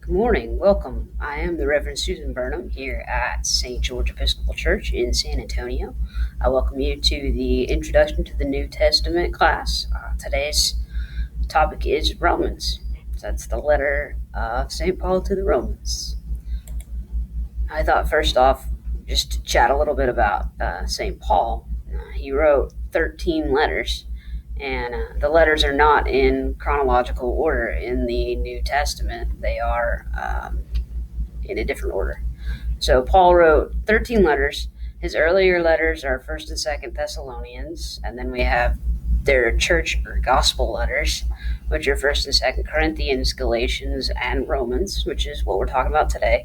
Good morning. Welcome. I am the Reverend Susan Burnham here at St. George Episcopal Church in San Antonio. I welcome you to the Introduction to the New Testament class. Today's topic is Romans. That's the letter of St. Paul to the Romans. I thought first off, just to chat a little bit about St. Paul. He wrote 13 letters, and the letters are not in chronological order in the New Testament. They are in a different order. So Paul wrote 13 letters. His earlier letters are 1st and 2nd Thessalonians, and then we have their church or gospel letters, which are 1st and 2nd Corinthians, Galatians, and Romans, which is what we're talking about today.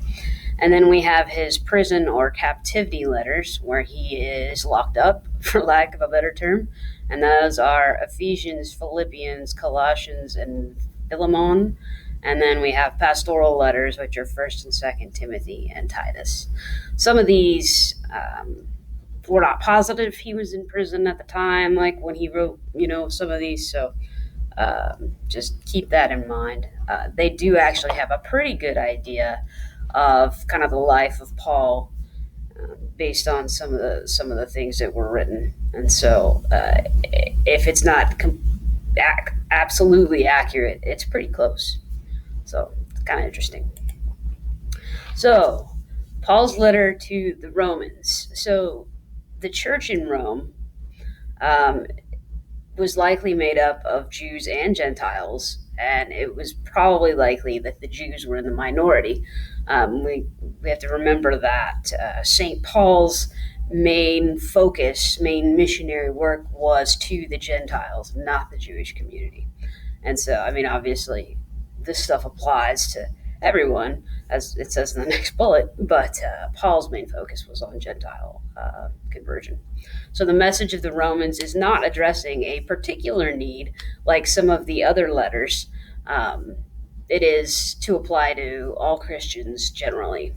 And then we have his prison or captivity letters, where he is locked up, for lack of a better term. And those are Ephesians, Philippians, Colossians, and Philemon. And then we have pastoral letters, which are 1st and 2nd Timothy and Titus. Some of these, we're not positive he was in prison at the time, like when he wrote, some of these. So just keep that in mind. They do actually have a pretty good idea of kind of the life of Paul based on some of the things that were written. And so if it's not absolutely accurate, it's pretty close. So it's kind of interesting. So Paul's letter to the Romans. So the church in Rome was likely made up of Jews and Gentiles, and it was probably likely that the Jews were in the minority. We have to remember that St. Paul's main missionary work was to the Gentiles, not the Jewish community. And so, obviously, this stuff applies to everyone, as it says in the next bullet, but Paul's main focus was on Gentile conversion. So the message of the Romans is not addressing a particular need like some of the other letters. It is to apply to all Christians generally.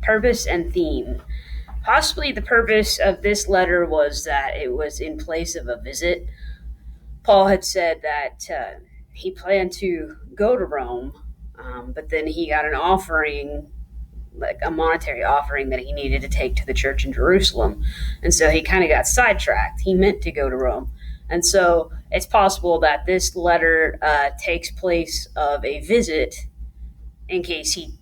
Purpose and theme. Possibly the purpose of this letter was that it was in place of a visit. Paul had said that he planned to go to Rome, but then he got an offering, like a monetary offering that he needed to take to the church in Jerusalem. And so he kind of got sidetracked. He meant to go to Rome. And so it's possible that this letter takes place of a visit in case he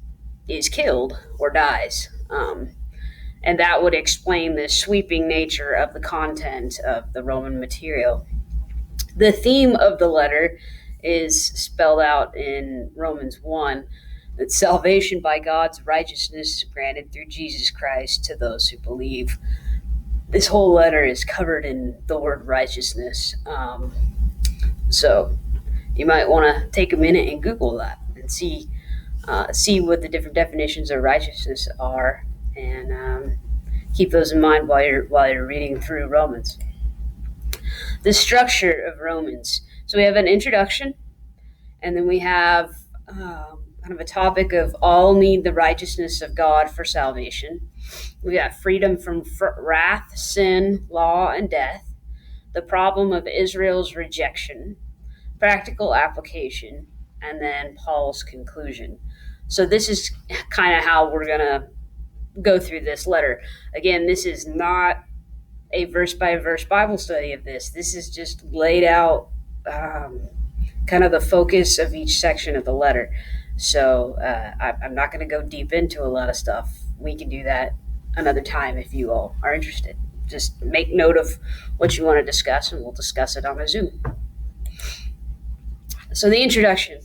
is killed or dies. And that would explain the sweeping nature of the content of the Roman material. The theme of the letter is spelled out in Romans 1, that salvation by God's righteousness is granted through Jesus Christ to those who believe. This whole letter is covered in the word righteousness. So you might want to take a minute and Google that and see what the different definitions of righteousness are, and keep those in mind while you're reading through Romans. The structure of Romans. So we have an introduction, and then we have kind of a topic of all need the righteousness of God for salvation. We got freedom from wrath, sin, law, and death. The problem of Israel's rejection. Practical application. And then Paul's conclusion. So this is kind of how we're going to go through this letter. Again, this is not a verse-by-verse Bible study of this. This is just laid out kind of the focus of each section of the letter. So I'm not going to go deep into a lot of stuff. We can do that another time if you all are interested. Just make note of what you want to discuss, and we'll discuss it on a Zoom. So the introduction.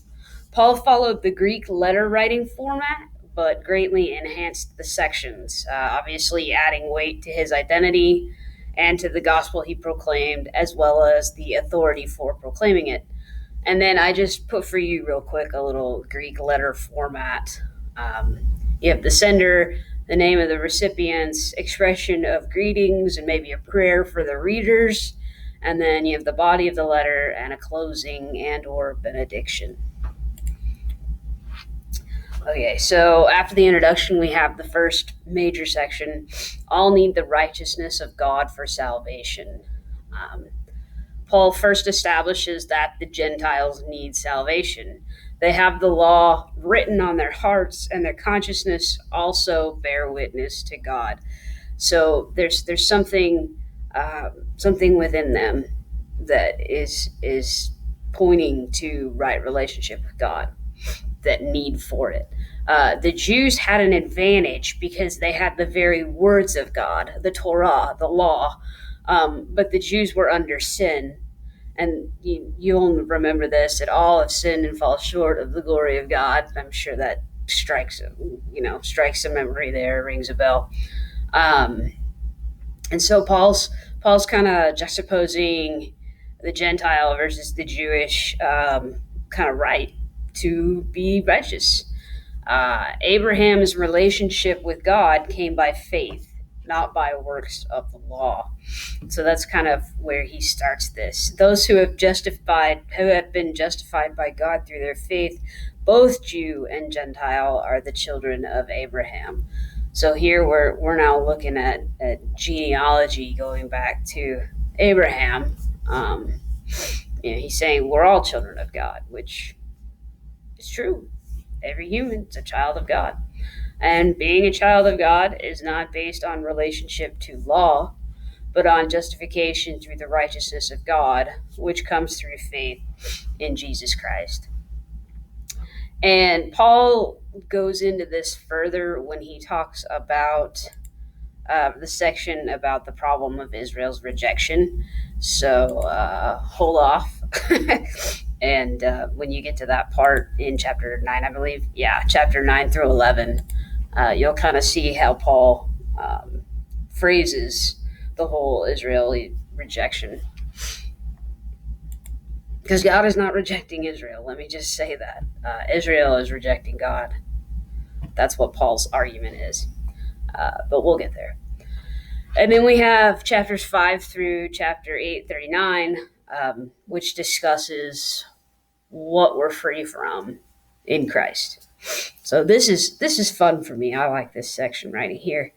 Paul followed the Greek letter writing format, but greatly enhanced the sections, obviously adding weight to his identity and to the gospel he proclaimed, as well as the authority for proclaiming it. And then I just put for you real quick a little Greek letter format. You have the sender, the name of the recipients, expression of greetings, and maybe a prayer for the readers. And then you have the body of the letter and a closing and or benediction. Okay, so after the introduction, we have the first major section. All need the righteousness of God for salvation. Paul first establishes that the Gentiles need salvation. They have the law written on their hearts, and their consciousness also bear witness to God. So there's something within them that is pointing to right relationship with God, that need for it. The Jews had an advantage because they had the very words of God, the Torah, the law, but the Jews were under sin. And you'll remember this, that all have sinned and fall short of the glory of God. I'm sure that strikes a memory there, rings a bell. And so Paul's kind of juxtaposing the Gentile versus the Jewish kind of right to be righteous. Abraham's relationship with God came by faith, not by works of the law. So that's kind of where he starts this. Those who have been justified by God through their faith, both Jew and Gentile, are the children of Abraham. So here we're now looking at genealogy going back to Abraham. He's saying we're all children of God, which is true. Every human is a child of God. And being a child of God is not based on relationship to law, but on justification through the righteousness of God, which comes through faith in Jesus Christ. And Paul goes into this further when he talks about the section about the problem of Israel's rejection. So hold off. And when you get to that part in chapter 9, I believe, chapter 9 through 11, you'll kind of see how Paul phrases the whole Israeli rejection. Because God is not rejecting Israel. Let me just say that. Israel is rejecting God. That's what Paul's argument is. But we'll get there. And then we have chapters 5 through chapter 8:39, which discusses what we're free from in Christ. So this is fun for me. I like this section right here.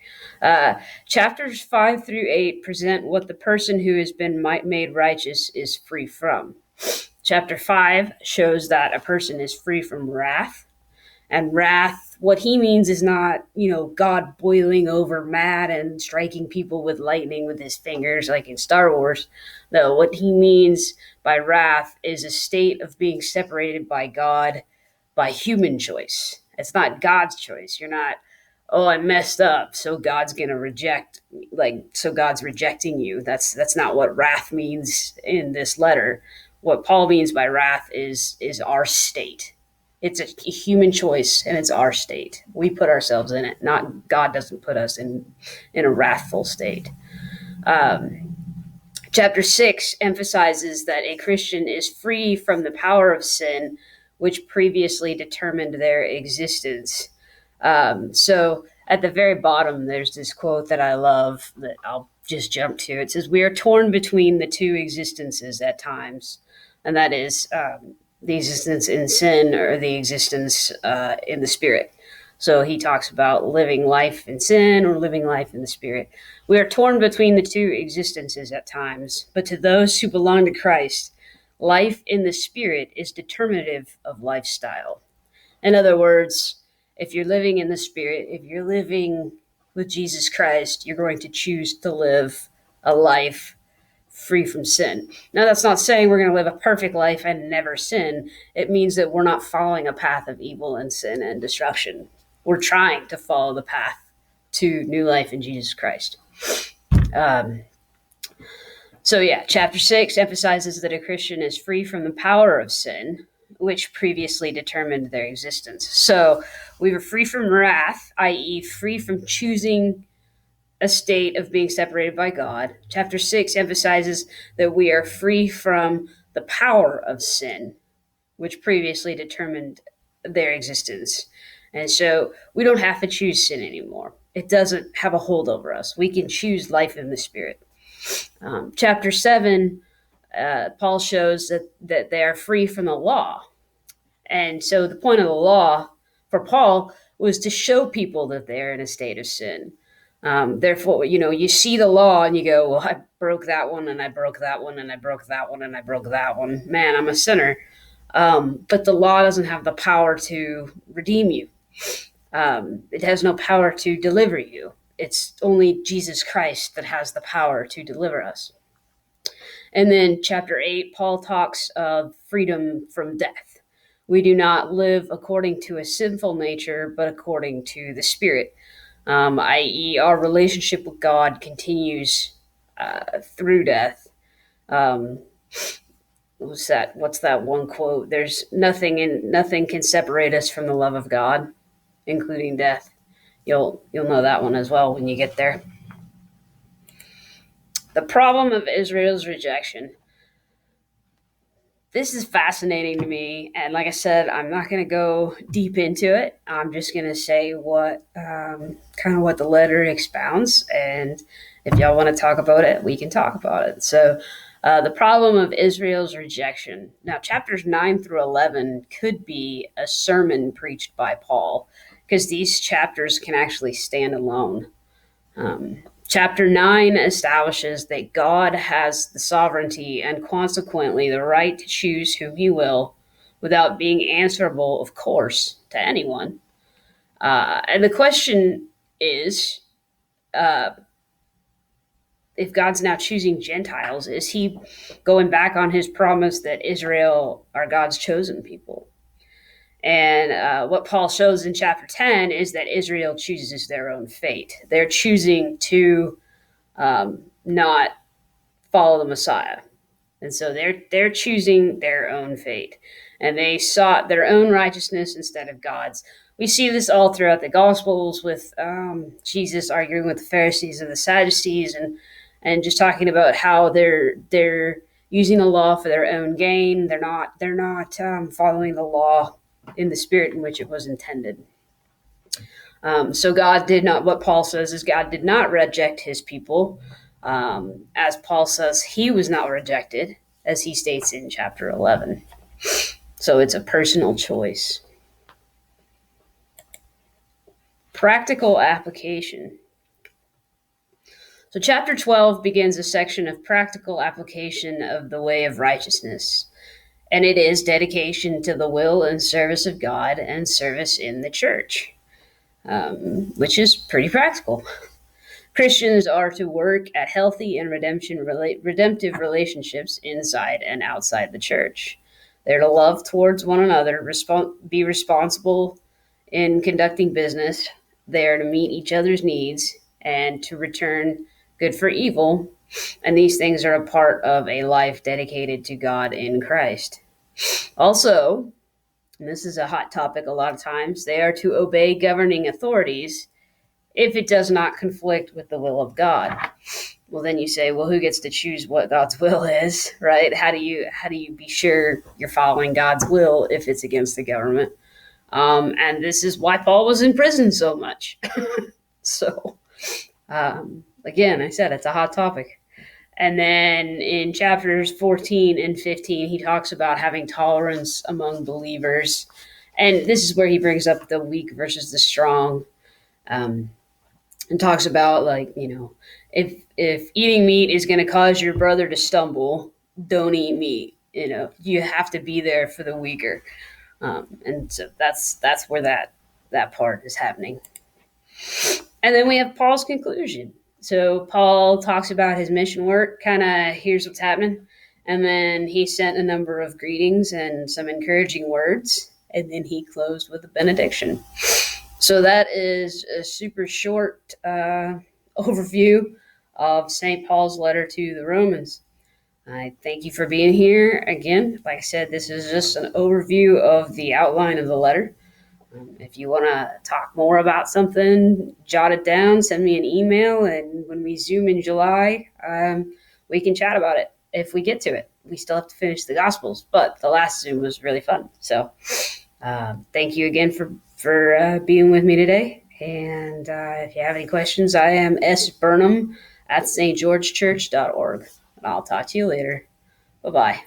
Chapters 5 through 8 present what the person who has been made righteous is free from. Chapter 5 shows that a person is free from wrath. And wrath, what he means is not, God boiling over mad and striking people with lightning with his fingers like in Star Wars. No, what he means by wrath is a state of being separated by God by human choice. It's not God's choice. You're not, I messed up, so God's going to reject, so God's rejecting you. That's not what wrath means in this letter. What Paul means by wrath is our state. It's a human choice, and it's our state. We put ourselves in it. Not God doesn't put us in a wrathful state. Chapter 6 emphasizes that a Christian is free from the power of sin, which previously determined their existence. So at the very bottom, there's this quote that I love that I'll just jump to. It says, "We are torn between the two existences at times," and that is the existence in sin or the existence in the Spirit. So he talks about living life in sin or living life in the Spirit. We are torn between the two existences at times, but to those who belong to Christ, life in the Spirit is determinative of lifestyle. In other words, if you're living in the Spirit, if you're living with Jesus Christ, you're going to choose to live a life free from sin. Now, that's not saying we're going to live a perfect life and never sin. It means that we're not following a path of evil and sin and destruction. We're trying to follow the path to new life in Jesus Christ. Chapter 6 emphasizes that a Christian is free from the power of sin, which previously determined their existence. So we were free from wrath, i.e., free from choosing a state of being separated by God. Chapter 6 emphasizes that we are free from the power of sin, which previously determined their existence. And so we don't have to choose sin anymore. It doesn't have a hold over us. We can choose life in the Spirit. Chapter 7, Paul shows that they are free from the law. And so the point of the law for Paul was to show people that they're in a state of sin. Therefore, you see the law and you go, well, I broke that one and I broke that one and I broke that one and I broke that one. Man, I'm a sinner. But the law doesn't have the power to redeem you. It has no power to deliver you. It's only Jesus Christ that has the power to deliver us. And then chapter 8, Paul talks of freedom from death. We do not live according to a sinful nature, but according to the Spirit, i.e., our relationship with God continues through death. What's that one quote? There's nothing can separate us from the love of God, including death. You'll know that one as well when you get there. The problem of Israel's rejection. This is fascinating to me, and like I said, I'm not going to go deep into it. I'm just going to say what kind of what the letter expounds, and if y'all want to talk about it, we can talk about it. So, the problem of Israel's rejection. Now, chapters 9 through 11 could be a sermon preached by Paul, because these chapters can actually stand alone. Chapter 9 establishes that God has the sovereignty and consequently the right to choose whom he will without being answerable, of course, to anyone. And the question is, if God's now choosing Gentiles, is he going back on his promise that Israel are God's chosen people? And what Paul shows in chapter 10 is that Israel chooses their own fate. They're choosing to not follow the Messiah. And so they're choosing their own fate. And they sought their own righteousness instead of God's. We see this all throughout the Gospels with Jesus arguing with the Pharisees and the Sadducees and just talking about how they're using the law for their own gain. They're not following the law in the spirit in which it was intended. So God did not, what Paul says is God did not reject his people. As Paul says, he was not rejected, as he states in chapter 11. So it's a personal choice. Practical application. So chapter 12 begins a section of practical application of the way of righteousness. And it is dedication to the will and service of God and service in the church, which is pretty practical. Christians are to work at healthy and redemptive relationships inside and outside the church. They're to love towards one another, be responsible in conducting business. They are to meet each other's needs and to return good for evil. And these things are a part of a life dedicated to God in Christ. Also, and this is a hot topic a lot of times, they are to obey governing authorities if it does not conflict with the will of God. Well, then you say, well, who gets to choose what God's will is, right? How do you be sure you're following God's will if it's against the government? And this is why Paul was in prison so much. So, again, I said it's a hot topic. And then in chapters 14 and 15, he talks about having tolerance among believers. And this is where he brings up the weak versus the strong. And talks about, like, if eating meat is going to cause your brother to stumble, don't eat meat. You have to be there for the weaker. And so that's where that part is happening. And then we have Paul's conclusion. So Paul talks about his mission work, kind of here's what's happening. And then he sent a number of greetings and some encouraging words. And then he closed with a benediction. So that is a super short overview of St. Paul's letter to the Romans. I thank you for being here again. Like I said, this is just an overview of the outline of the letter. If you want to talk more about something, jot it down, send me an email, and when we Zoom in July, we can chat about it if we get to it. We still have to finish the Gospels, but the last Zoom was really fun. So thank you again for being with me today. And if you have any questions, I am sburnham@stgeorgechurch.org. And I'll talk to you later. Bye-bye.